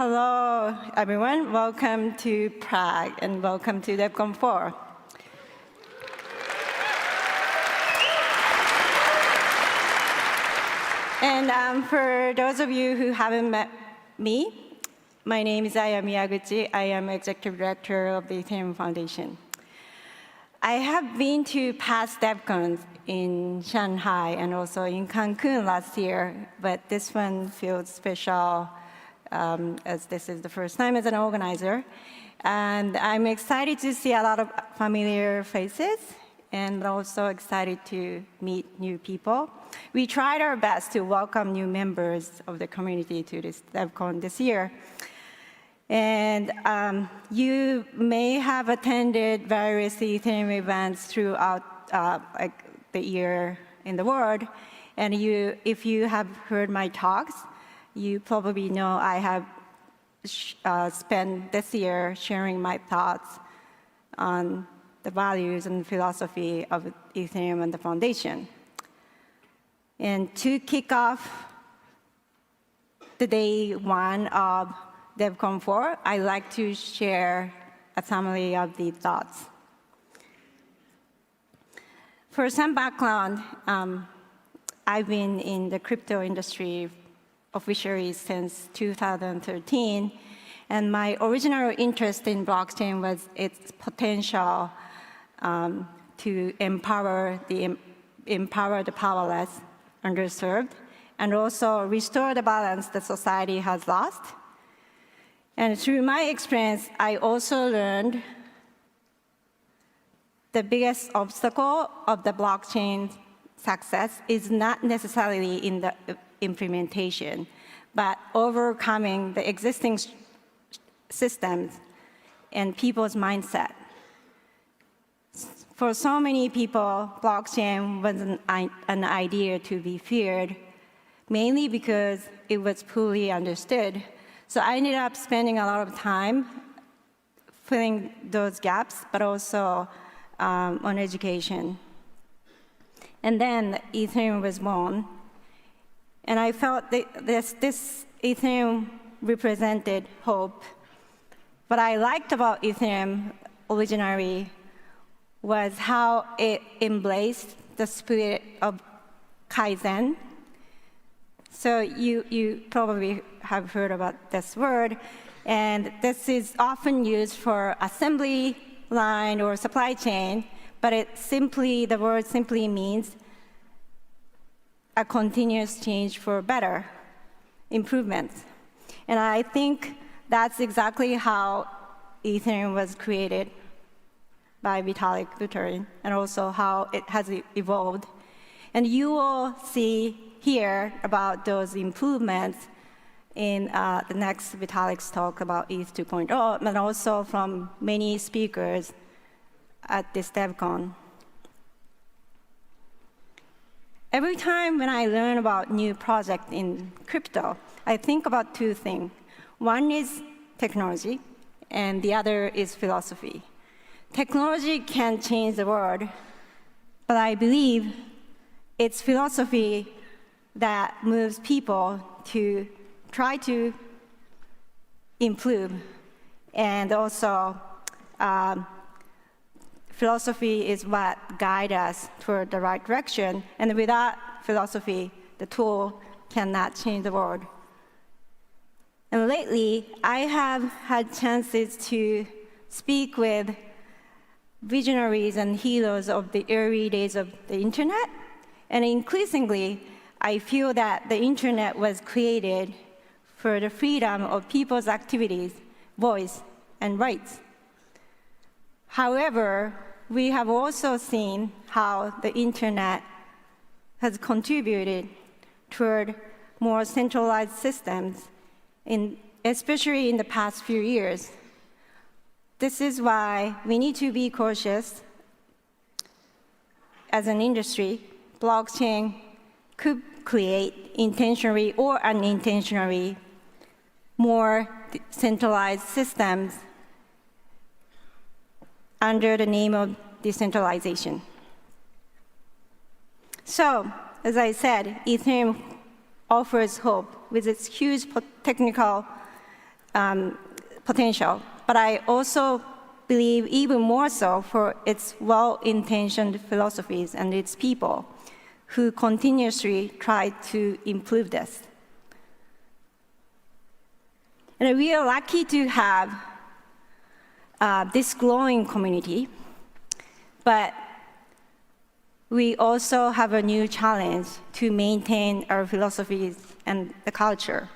Hello, everyone. Welcome to Prague, and welcome to DevCon 4. And for those of you who haven't met me, my name is Aya Miyaguchi. I am Executive Director of the Ethereum Foundation. I have been to past DevCons in Shanghai and also in Cancun last year, but this one feels special as this is the first time as an organizer. And I'm excited to see a lot of familiar faces and also excited to meet new people. We tried our best to welcome new members of the community to this DevCon this year. And you may have attended various Ethereum events throughout the year in the world. And if you have heard my talks, you probably know I have spent this year sharing my thoughts on the values and philosophy of Ethereum and the foundation. And to kick off the day one of DevCon 4, I'd like to share a summary of the thoughts. For some background, I've been in the crypto industry officially since 2013, and my original interest in blockchain was its potential to empower the powerless, underserved, and also restore the balance that society has lost. And through my experience, I also learned the biggest obstacle of the blockchain success is not necessarily in the implementation, but overcoming the existing systems and people's mindset. For so many people, blockchain was an idea to be feared, mainly because it was poorly understood. So I ended up spending a lot of time filling those gaps, but also on education. And then Ethereum was born. And I felt that this Ethereum represented hope. What I liked about Ethereum originally was how it embraced the spirit of Kaizen. So you probably have heard about this word. And this is often used for assembly line or supply chain, but the word simply means a continuous change for better improvements. And I think that's exactly how Ethereum was created by Vitalik Buterin, and also how it has evolved. And you will hear about those improvements in the next Vitalik's talk about ETH 2.0, and also from many speakers at this DevCon. Every time when I learn about new project in crypto, I think about two things. One is technology, and the other is philosophy. Technology can change the world, but I believe it's philosophy that moves people to try to improve. And also, philosophy is what guides us toward the right direction. And without philosophy, the tool cannot change the world. And lately, I have had chances to speak with visionaries and heroes of the early days of the internet. And increasingly, I feel that the internet was created for the freedom of people's activities, voice, and rights. However, we have also seen how the internet has contributed toward more centralized systems, especially in the past few years. This is why we need to be cautious as an industry. Blockchain could create intentionally or unintentionally more centralized systems under the name of decentralization. So, as I said, Ethereum offers hope with its huge technical potential, but I also believe even more so for its well-intentioned philosophies and its people who continuously try to improve this. And we are lucky to have this growing community, but we also have a new challenge to maintain our philosophies and the culture.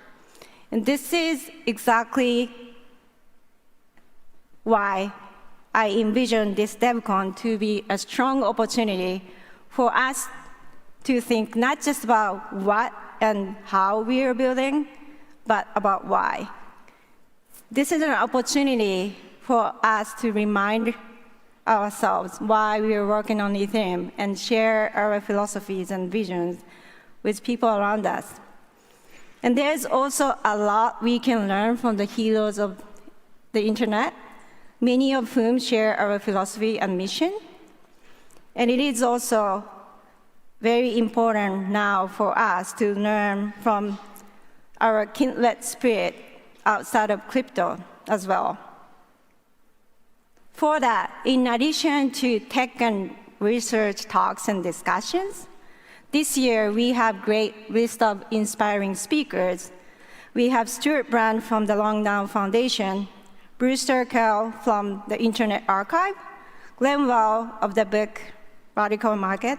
And this is exactly why I envision this DevCon to be a strong opportunity for us to think not just about what and how we are building, but about why. This is an opportunity for us to remind ourselves why we are working on Ethereum and share our philosophies and visions with people around us. And there's also a lot we can learn from the heroes of the internet, many of whom share our philosophy and mission. And it is also very important now for us to learn from our kindred spirit outside of crypto as well. For that, in addition to tech and research talks and discussions, this year we have a great list of inspiring speakers. We have Stuart Brand from the Long Down Foundation, Bruce Turkel from the Internet Archive, Glenn Wall of the book Radical Market,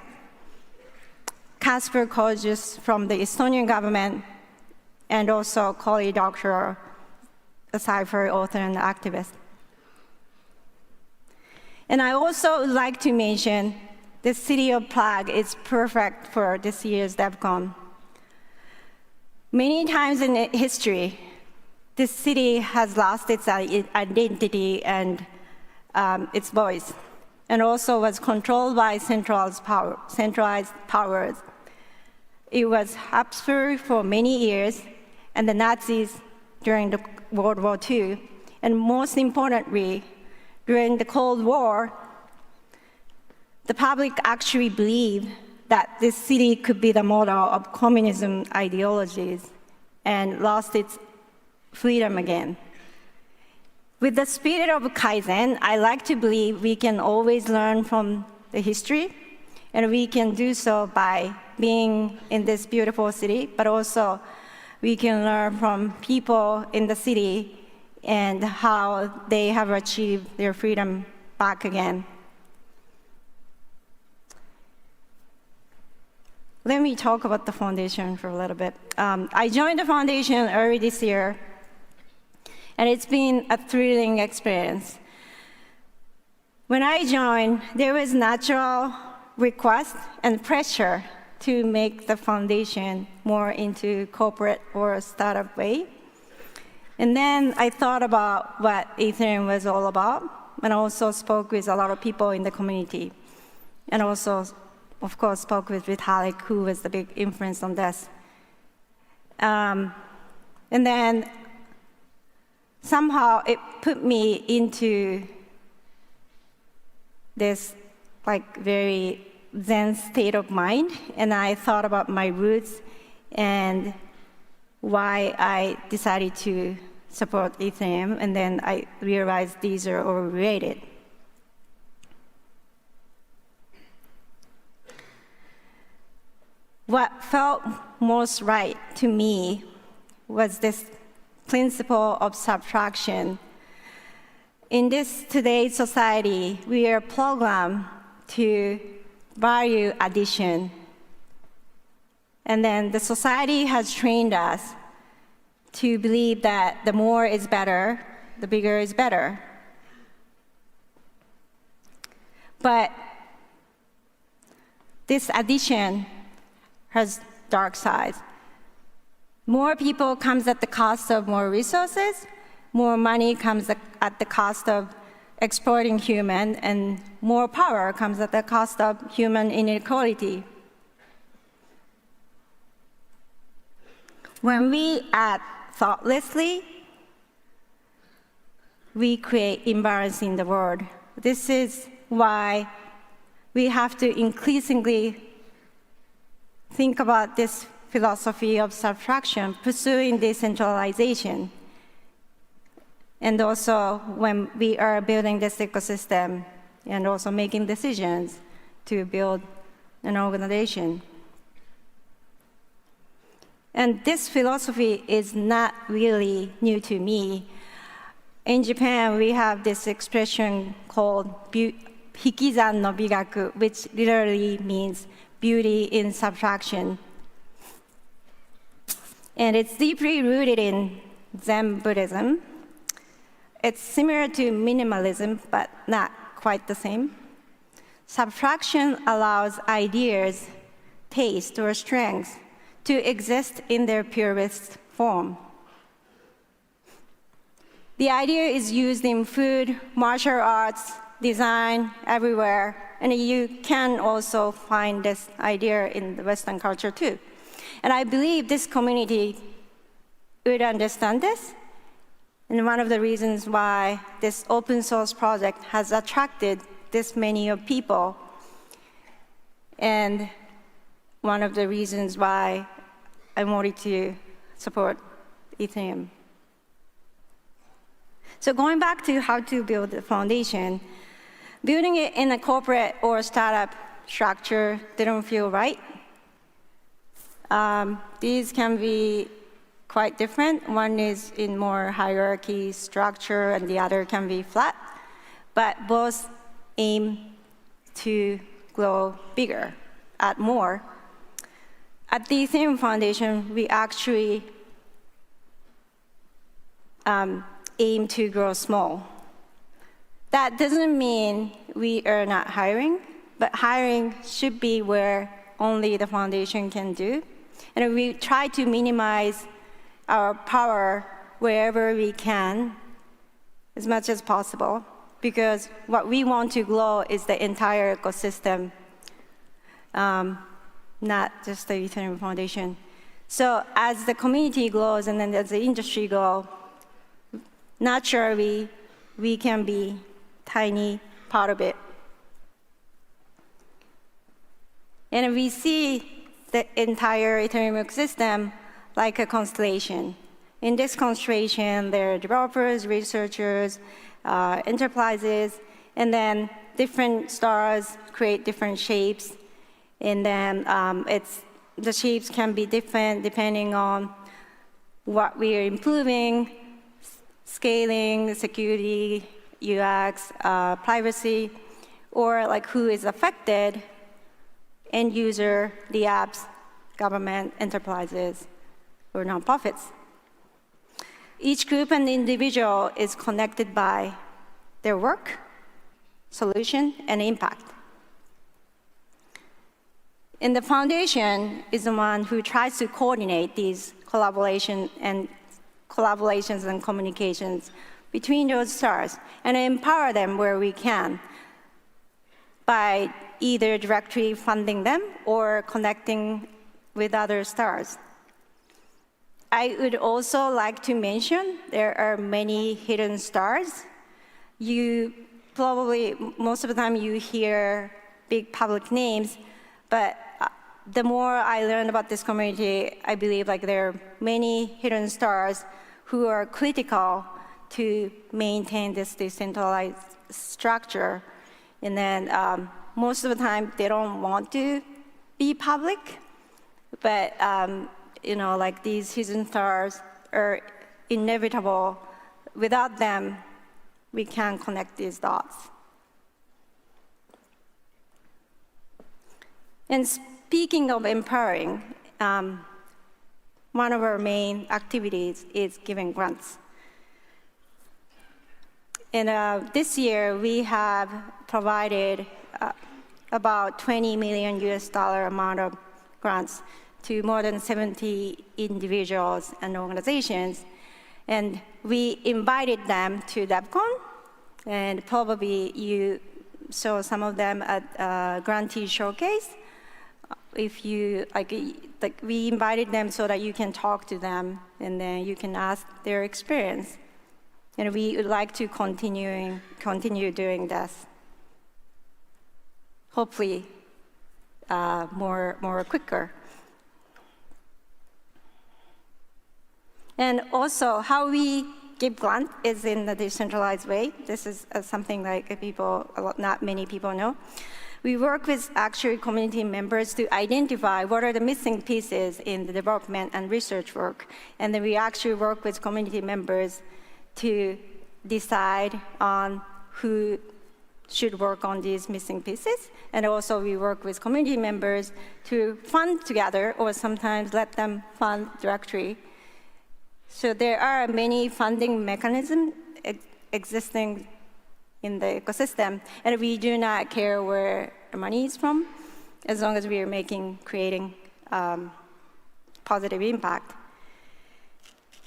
Kasper Koljus from the Estonian government, and also Cory Doctorow, a Cypher author and activist. And I also would like to mention the city of Prague is perfect for this year's DevCon. Many times in history, this city has lost its identity and its voice, and also was controlled by centralized powers. It was Habsburg for many years, and the Nazis during the World War II, and most importantly, during the Cold War, the public actually believed that this city could be the model of communism ideologies and lost its freedom again. With the spirit of Kaizen, I like to believe we can always learn from the history, and we can do so by being in this beautiful city, but also we can learn from people in the city and how they have achieved their freedom back again. Let me talk about the foundation for a little bit. I joined the foundation early this year, and it's been a thrilling experience. When I joined, there was natural request and pressure to make the foundation more into corporate or startup way. And then I thought about what Ethereum was all about, and also spoke with a lot of people in the community, and also, of course, spoke with Vitalik, who was the big influence on this. And then somehow it put me into this very Zen state of mind, and I thought about my roots and why I decided to support Ethereum, and then I realized these are all related. What felt most right to me was this principle of subtraction. In this today's society, we are programmed to value addition. And then the society has trained us to believe that the more is better, the bigger is better. But this addition has dark sides. More people comes at the cost of more resources, more money comes at the cost of exploiting human, and more power comes at the cost of human inequality. When we act thoughtlessly, we create imbalance in the world. This is why we have to increasingly think about this philosophy of subtraction, pursuing decentralization. And also when we are building this ecosystem and also making decisions to build an organization. And this philosophy is not really new to me. In Japan, we have this expression called hikizan no bigaku, which literally means beauty in subtraction. And it's deeply rooted in Zen Buddhism. It's similar to minimalism, but not quite the same. Subtraction allows ideas, taste, or strengths to exist in their purest form. The idea is used in food, martial arts, design, everywhere, and you can also find this idea in the Western culture too. And I believe this community would understand this, and one of the reasons why this open source project has attracted this many of people, and one of the reasons why I wanted to support Ethereum. So going back to how to build the foundation, building it in a corporate or startup structure didn't feel right. These can be quite different. One is in more hierarchy structure, and the other can be flat. But both aim to grow bigger, add more. At the Ethereum Foundation, we actually aim to grow small. That doesn't mean we are not hiring, but hiring should be where only the foundation can do. And we try to minimize our power wherever we can, as much as possible, because what we want to grow is the entire ecosystem, not just the Ethereum Foundation. So as the community grows and then as the industry grows, naturally, we can be tiny part of it. And we see the entire Ethereum ecosystem like a constellation. In this constellation, there are developers, researchers, enterprises, and then different stars create different shapes. And then the shapes can be different depending on what we are improving, scaling, security, UX, privacy, or like who is affected, end user, the apps, government, enterprises, or nonprofits. Each group and individual is connected by their work, solution, and impact. And the foundation is the one who tries to coordinate these collaborations and communications between those stars and empower them where we can by either directly funding them or connecting with other stars. I would also like to mention there are many hidden stars. You probably, most of the time you hear big public names, but the more I learn about this community, I believe like there are many hidden stars who are critical to maintain this decentralized structure. And then most of the time, they don't want to be public, but like these hidden stars are inevitable. Without them, we can't connect these dots. And speaking of empowering, one of our main activities is giving grants. And this year, we have provided about $20 million amount of grants to more than 70 individuals and organizations. And we invited them to DevCon, and probably you saw some of them at Grantee Showcase. If you, we invited them so that you can talk to them, and then you can ask their experience. And we would like to continue doing this. Hopefully, more quicker. And also, how we give grant is in the decentralized way. This is something like not many people know. We work with actually community members to identify what are the missing pieces in the development and research work. And then we actually work with community members to decide on who should work on these missing pieces. And also we work with community members to fund together or sometimes let them fund directly. So there are many funding mechanisms existing in the ecosystem, and we do not care where the money is from, as long as we are creating positive impact.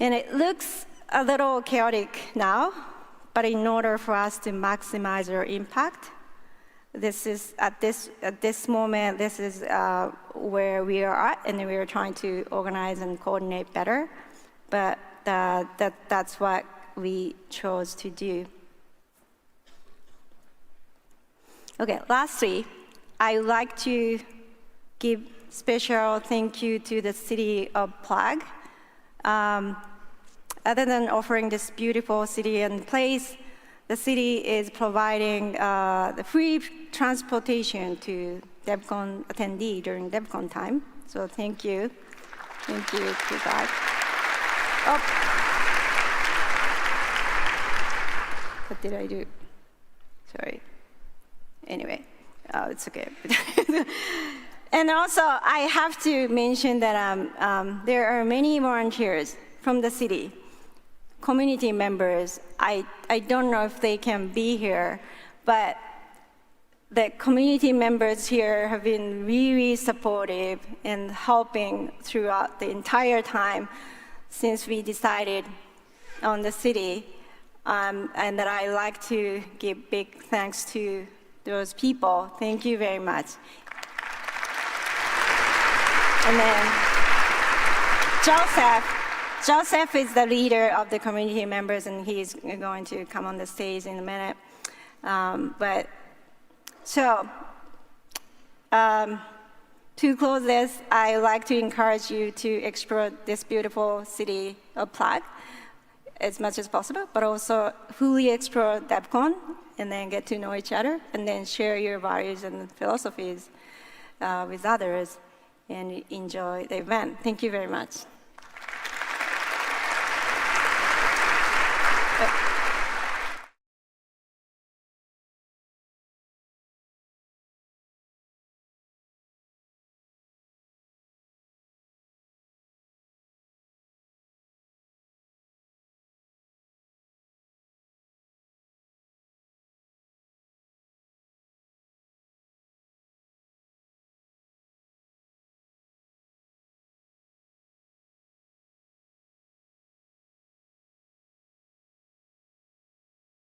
And it looks a little chaotic now, but in order for us to maximize our impact, this is at this moment, this is where we are at, and we are trying to organize and coordinate better. But that's what we chose to do. Okay, lastly, I would like to give special thank you to the city of Prague. Other than offering this beautiful city and place, the city is providing the free transportation to DevCon attendee during DevCon time. So thank you. Thank you to that. Oh. What did I do? Sorry. Anyway, it's okay. And also, I have to mention that there are many volunteers from the city, community members. I don't know if they can be here, but the community members here have been really supportive and helping throughout the entire time since we decided on the city. And that I like to give big thanks to those people. Thank you very much. And then Joseph is the leader of the community members, and he's going to come on the stage in a minute. To close this, I would like to encourage you to explore this beautiful city of Prague as much as possible, but also fully explore DevCon and then get to know each other and then share your values and philosophies with others and enjoy the event. Thank you very much.